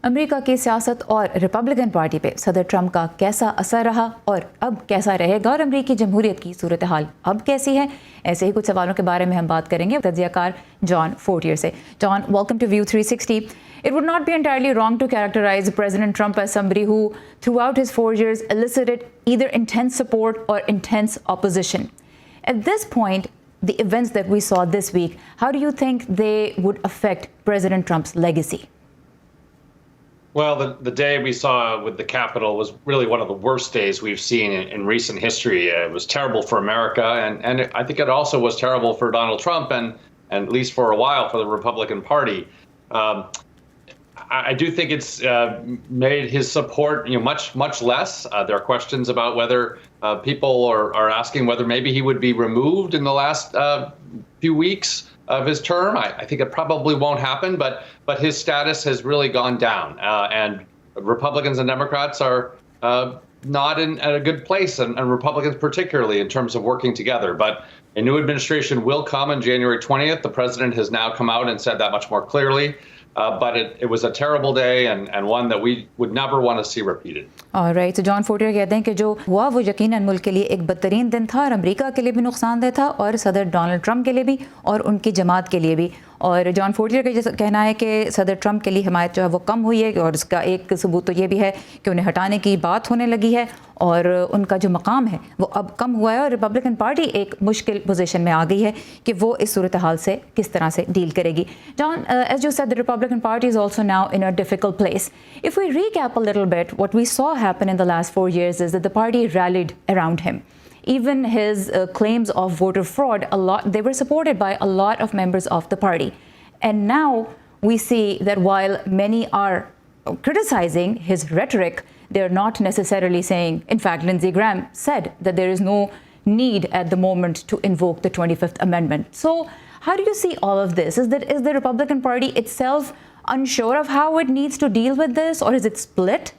America की सियासत और रिपब्लिकन पार्टी पे सदर ट्रंप का कैसा असर रहा और अब कैसा रहेगा, और अमेरिकी जमहूरियत की सूरत हाल अब कैसी है? ऐसे ही कुछ सवालों के बारे में हम बात करेंगे तज्जियाकार जॉन फोर्टियर से। John, welcome to View 360। It would not be entirely wrong to characterize President Trump as somebody who, throughout his 4 years, elicited either intense support or intense opposition. At this point, the events that we saw this week, how do you think they would affect President Trump's legacy? Well, the day we saw with the Capitol was really one of the worst days we've seen in recent history. It was terrible for America, and I think it also was terrible for Donald Trump and at least for a while for the Republican Party. I do think it's made his support much less. There are questions about whether people are asking whether maybe he would be removed in the last few weeks of his term. I think it probably won't happen, but his status has really gone down, and Republicans and Democrats are not at a good place, and Republicans particularly in terms of working together. But a new administration will come on January 20th. The president has now come out and said that much more clearly. But it was a terrible day and one that we would never want to see repeated. All right, so John Fortier कहते हैं कि जो हुआ वो यकीनन मुल्क के लिए एक बदतरीन दिन था और अमेरिका के लिए भी नुकसानदेह था और सदर डोनाल्ड ट्रंप के लिए भी और उनकी जमात के लिए भी। और जॉन फोर्टियर का जैसा कहना है कि सदर ट्रंप के लिए हिमायत जो है वो कम हुई है, और इसका एक सबूत तो ये भी है कि उन्हें हटाने की बात होने लगी है और उनका जो मकाम है वो अब कम हुआ है, और रिपब्लिकन पार्टी एक मुश्किल पोजीशन में आ गई है कि वो इस सूरत हाल से किस तरह से डील करेगी। John, as you said, the Republican party is also now in a difficult place. If we recap a little bit, what we saw happen in the last 4 years is that the party rallied around him. Even his claims of voter fraud, they were supported by a lot of members of the party. And now we see that while many are criticizing his rhetoric, they're not necessarily saying, in fact, Lindsey Graham said that there is no need at the moment to invoke the 25th Amendment. So how do you see all of this? Is the Republican Party itself unsure of how it needs to deal with this, or is it split?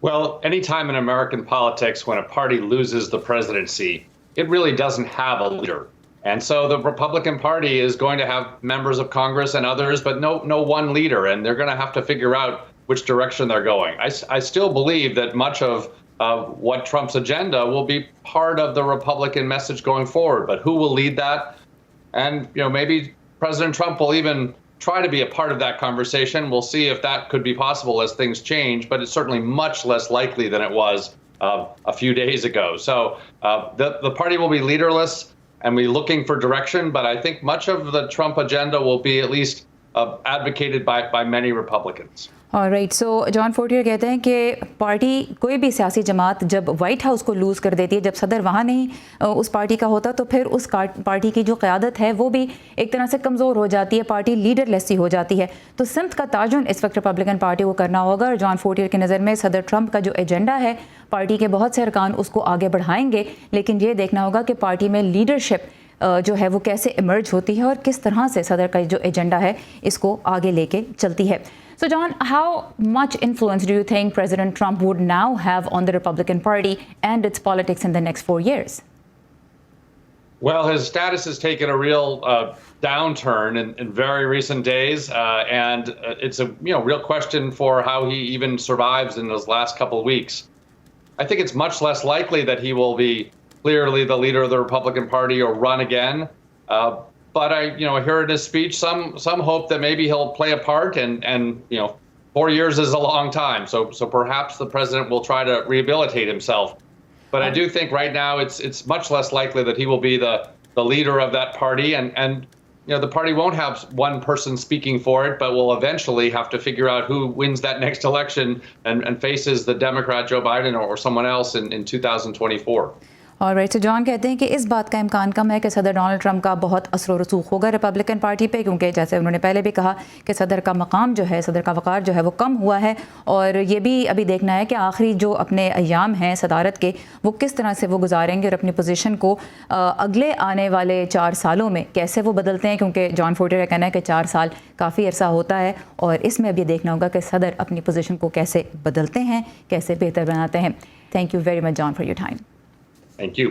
Well, anytime in American politics when a party loses the presidency, it really doesn't have a leader. And so the Republican Party is going to have members of Congress and others, but no one leader, and they're going to have to figure out which direction they're going. I still believe that much of what Trump's agenda will be part of the Republican message going forward, but who will lead that? And maybe President Trump will even try to be a part of that conversation. We'll see if that could be possible as things change, but it's certainly much less likely than it was a few days ago. So the party will be leaderless and be looking for direction, but I think much of the Trump agenda will be at least advocated by many Republicans. Alright, so John Fortier कहते हैं कि party, कोई भी सियासी जमात जब white house को loose कर देती है, जब सदर वहाँ नहीं उस पार्टी का होता, तो फिर उस पार्टी की जो क़यादत है वो भी एक तरह से कमज़ोर हो जाती है, पार्टी लीडरलेस सी हो जाती है। तो सिमत का ताजुन इस वक्त रिपब्लिकन पार्टी को करना होगा, और जॉन फोर्टियर की नज़र में सदर ट्रंप का जो एजेंडा है, पार्टी के बहुत से अरकान उसको आगे बढ़ाएंगे, लेकिन ये देखना होगा कि पार्टी में लीडरशिप जो है वो कैसे इमर्ज होती है और किस तरह से सदर का जो एजेंडा है इसको आगे लेके चलती है। So John, how much influence do you think President Trump would now have on the Republican Party and its politics in the next 4 years? Well, his status has taken a real downturn in very recent days, and it's a real question for how he even survives in those last couple of weeks. I think it's much less likely that he will be clearly the leader of the Republican Party or run again. But I hear in his speech some hope that maybe he'll play a part, and 4 years is a long time, so perhaps the president will try to rehabilitate himself. But I do think right now it's much less likely that he will be the leader of that party, and the party won't have one person speaking for it, but will eventually have to figure out who wins that next election and faces the Democrat Joe Biden or someone else in 2024. Alright, so John कहते हैं कि इस बात का इम्कान कम है कि सदर डोनाल्ड ट्रंप का बहुत असर और रसूख होगा रिपब्लिकन पार्टी पे, क्योंकि जैसे उन्होंने पहले भी कहा कि सदर का मकाम जो है, सदर का वक़ार जो है वो कम हुआ है, और ये भी अभी देखना है कि आखिरी जो अपने अयाम हैं सदारत के वो किस तरह से वो गुजारेंगे और अपनी पोजीशन को अगले आने वाले 4 सालों में कैसे वो बदलते हैं, क्योंकि जॉन फोर्टियर का कहना है कि 4 साल काफ़ी अरसा होता है, और इसमें अब ये देखना होगा कि सदर अपनी पोजीशन को कैसे बदलते हैं, कैसे बेहतर बनाते हैं। Thank you very much John for your time. Thank you.